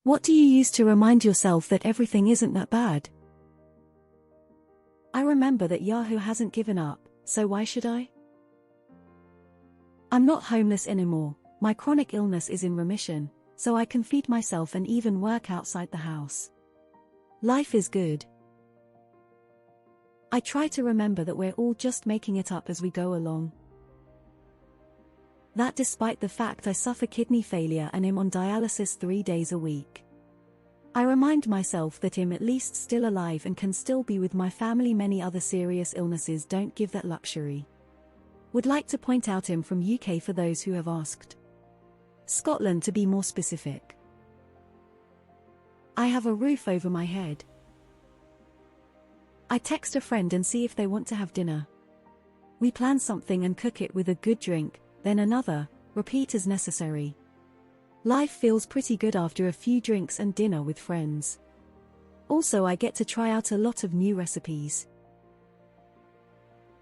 What do you use to remind yourself that everything isn't that bad? I remember that Yahoo hasn't given up, so why should I? I'm not homeless anymore, my chronic illness is in remission, so I can feed myself and even work outside the house. Life is good. I try to remember that we're all just making it up as we go along. That despite the fact I suffer kidney failure and am on dialysis 3 days a week. I remind myself that I'm at least still alive and can still be with my family. Many other serious illnesses don't give that luxury. Would like to point out I'm from UK for those who have asked. Scotland to be more specific. I have a roof over my head. I text a friend and see if they want to have dinner. We plan something and cook it with a good drink, then another, repeat as necessary. Life feels pretty good after a few drinks and dinner with friends. Also, I get to try out a lot of new recipes.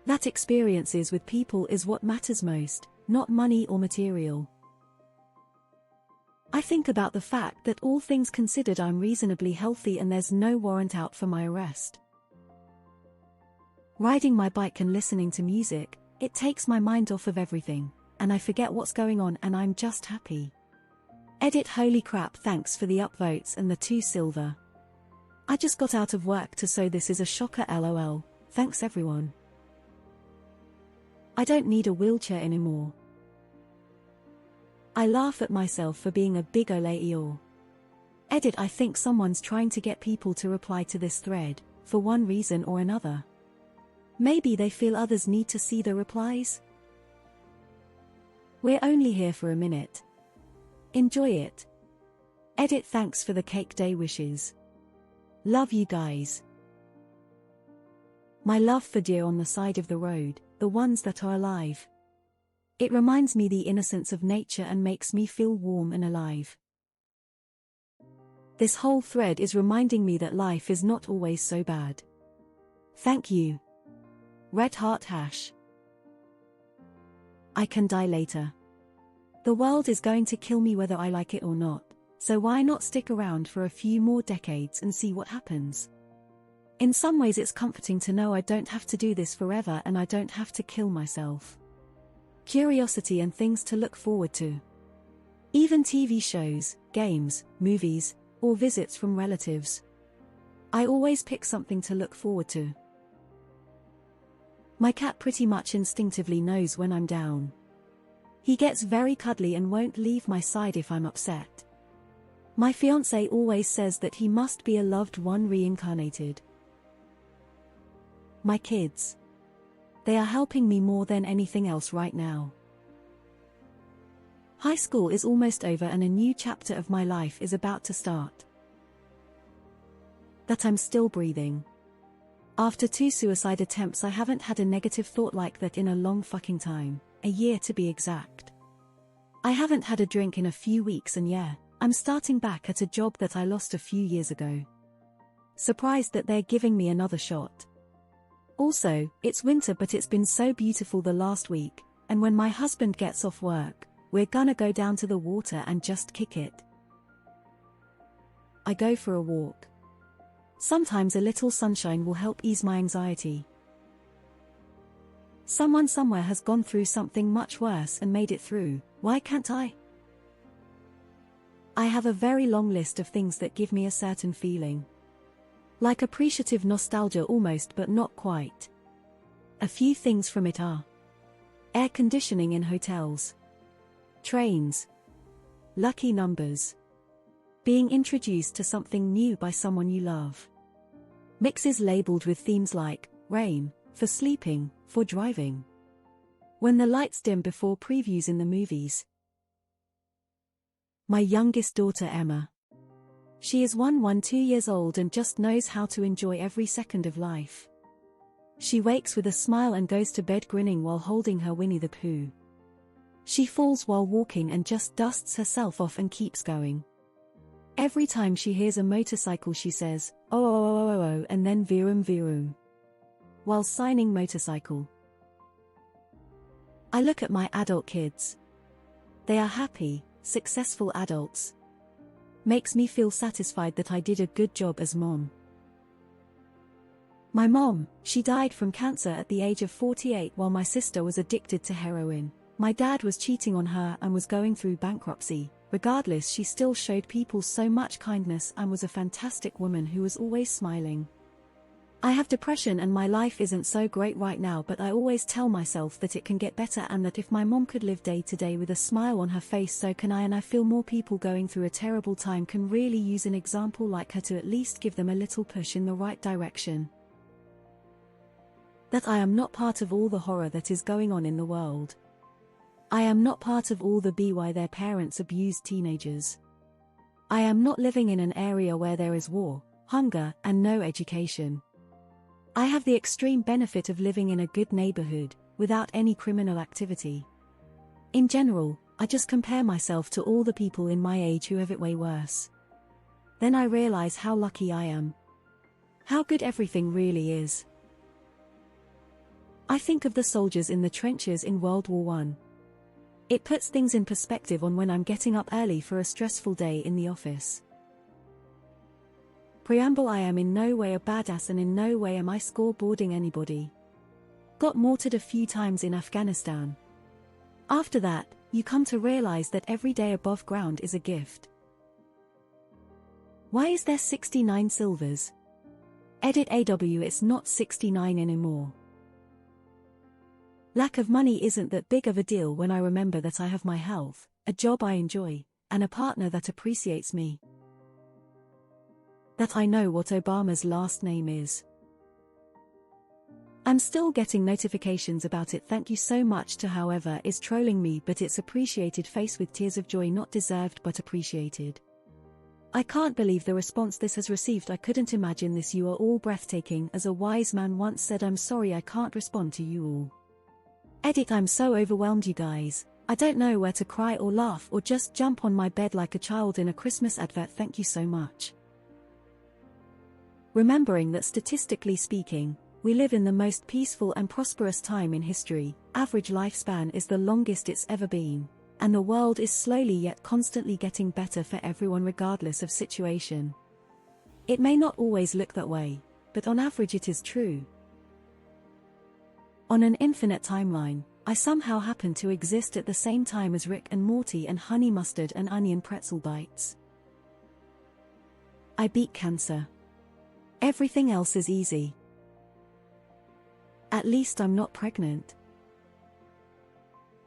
That experiences with people is what matters most, not money or material. I think about the fact that all things considered I'm reasonably healthy and there's no warrant out for my arrest. Riding my bike and listening to music, it takes my mind off of everything, and I forget what's going on and I'm just happy. Edit holy crap, thanks for the upvotes and the 2 silver. I just got out of work so this is a shocker, lol, thanks everyone. I don't need a wheelchair anymore. I laugh at myself for being a big ole Eeyore. Edit, I think someone's trying to get people to reply to this thread, for one reason or another. Maybe they feel others need to see the replies? We're only here for a minute. Enjoy it. Edit, thanks for the cake day wishes. Love you guys. My love for deer on the side of the road, the ones that are alive. It reminds me the innocence of nature and makes me feel warm and alive. This whole thread is reminding me that life is not always so bad. Thank you. Red heart hash. I can die later. The world is going to kill me whether I like it or not, so why not stick around for a few more decades and see what happens? In some ways it's comforting to know I don't have to do this forever and I don't have to kill myself. Curiosity and things to look forward to. Even TV shows, games, movies, or visits from relatives. I always pick something to look forward to. My cat pretty much instinctively knows when I'm down. He gets very cuddly and won't leave my side if I'm upset. My fiancé always says that he must be a loved one reincarnated. My kids. They are helping me more than anything else right now. High school is almost over and a new chapter of my life is about to start. That I'm still breathing. After 2 suicide attempts, I haven't had a negative thought like that in a long fucking time, a year to be exact. I haven't had a drink in a few weeks and yeah, I'm starting back at a job that I lost a few years ago. Surprised that they're giving me another shot. Also, it's winter but it's been so beautiful the last week, and when my husband gets off work, we're gonna go down to the water and just kick it. I go for a walk. Sometimes a little sunshine will help ease my anxiety. Someone somewhere has gone through something much worse and made it through, why can't I? I have a very long list of things that give me a certain feeling. Like appreciative nostalgia almost but not quite. A few things from it are: air conditioning in hotels, trains, lucky numbers, being introduced to something new by someone you love, mixes labeled with themes like rain, for sleeping, for driving, when the lights dim before previews in the movies. My youngest daughter Emma. She is 2 years old and just knows how to enjoy every second of life. She wakes with a smile and goes to bed grinning while holding her Winnie the Pooh. She falls while walking and just dusts herself off and keeps going. Every time she hears a motorcycle she says, "Oh, oh, oh, oh, oh," and then "Virum, virum," while signing motorcycle. I look at my adult kids. They are happy, successful adults. makes me feel satisfied that I did a good job as mom. My mom, she died from cancer at the age of 48 while my sister was addicted to heroin. My dad was cheating on her and was going through bankruptcy. Regardless, she still showed people so much kindness and was a fantastic woman who was always smiling. I have depression and my life isn't so great right now, but I always tell myself that it can get better and that if my mom could live day to day with a smile on her face, so can I, and I feel more people going through a terrible time can really use an example like her to at least give them a little push in the right direction. That I am not part of all the horror that is going on in the world. I am not part of all the why their parents abuse teenagers. I am not living in an area where there is war, hunger, and no education. I have the extreme benefit of living in a good neighborhood, without any criminal activity. In general, I just compare myself to all the people in my age who have it way worse. Then I realize how lucky I am. How good everything really is. I think of the soldiers in the trenches in World War I. It puts things in perspective on when I'm getting up early for a stressful day in the office. Preamble: I am in no way a badass and in no way am I scoreboarding anybody. Got mortared a few times in Afghanistan. After that, you come to realize that every day above ground is a gift. Why is there 69 silvers? Edit AW, it's not 69 anymore. Lack of money isn't that big of a deal when I remember that I have my health, a job I enjoy, and a partner that appreciates me. That I know what Obama's last name is. I'm still getting notifications about it. Thank you so much to whoever is trolling me, but it's appreciated. Face with tears of joy, not deserved but appreciated. I can't believe the response this has received. I couldn't imagine this. You are all breathtaking. As a wise man once said, I'm sorry I can't respond to you all. Edit: I'm so overwhelmed, you guys. I don't know where to cry or laugh or just jump on my bed like a child in a Christmas advert. Thank you so much. Remembering that statistically speaking, we live in the most peaceful and prosperous time in history. Average lifespan is the longest it's ever been, and the world is slowly yet constantly getting better for everyone regardless of situation. It may not always look that way, but on average it is true. On an infinite timeline, I somehow happen to exist at the same time as Rick and Morty and Honey Mustard and Onion Pretzel Bites. I beat cancer. Everything else is easy. At least I'm not pregnant.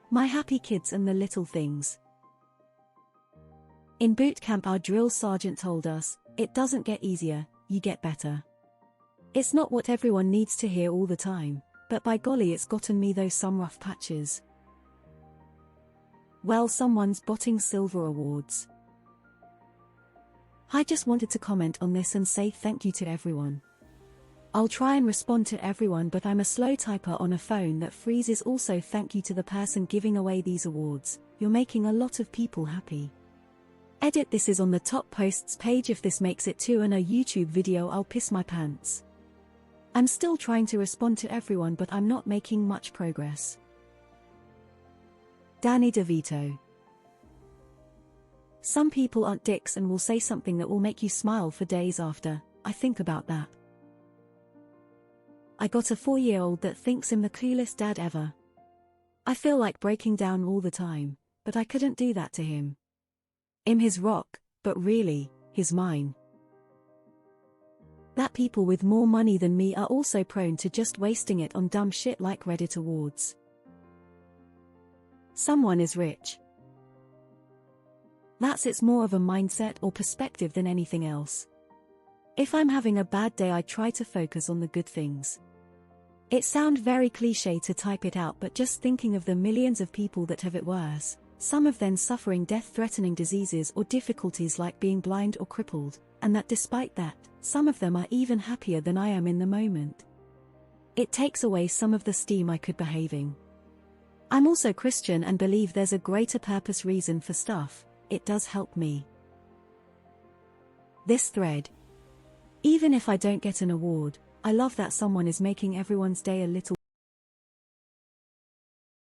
My happy kids and the little things. In boot camp, our drill sergeant told us, it doesn't get easier, you get better. It's not what everyone needs to hear all the time, but by golly it's gotten me those some rough patches. Well, someone's botting silver awards. I just wanted to comment on this and say thank you to everyone. I'll try and respond to everyone, but I'm a slow typer on a phone that freezes. Also, thank you to the person giving away these awards. You're making a lot of people happy. Edit: this is on the top posts page. If this makes it to a YouTube video, I'll piss my pants. I'm still trying to respond to everyone, but I'm not making much progress. Danny DeVito. Some people aren't dicks and will say something that will make you smile for days after. I think about that. I got a 4-year-old that thinks I'm the coolest dad ever. I feel like breaking down all the time, but I couldn't do that to him. I'm his rock, but really, he's mine. That people with more money than me are also prone to just wasting it on dumb shit like Reddit awards. Someone is rich. It's more of a mindset or perspective than anything else. If I'm having a bad day, I try to focus on the good things. It sounds very cliché to type it out, but just thinking of the millions of people that have it worse, some of them suffering death-threatening diseases or difficulties like being blind or crippled, and that despite that, some of them are even happier than I am in the moment. It takes away some of the steam I could be having. I'm also Christian and believe there's a greater purpose reason for stuff. It does help me. This thread. Even if I don't get an award, I love that someone is making everyone's day a little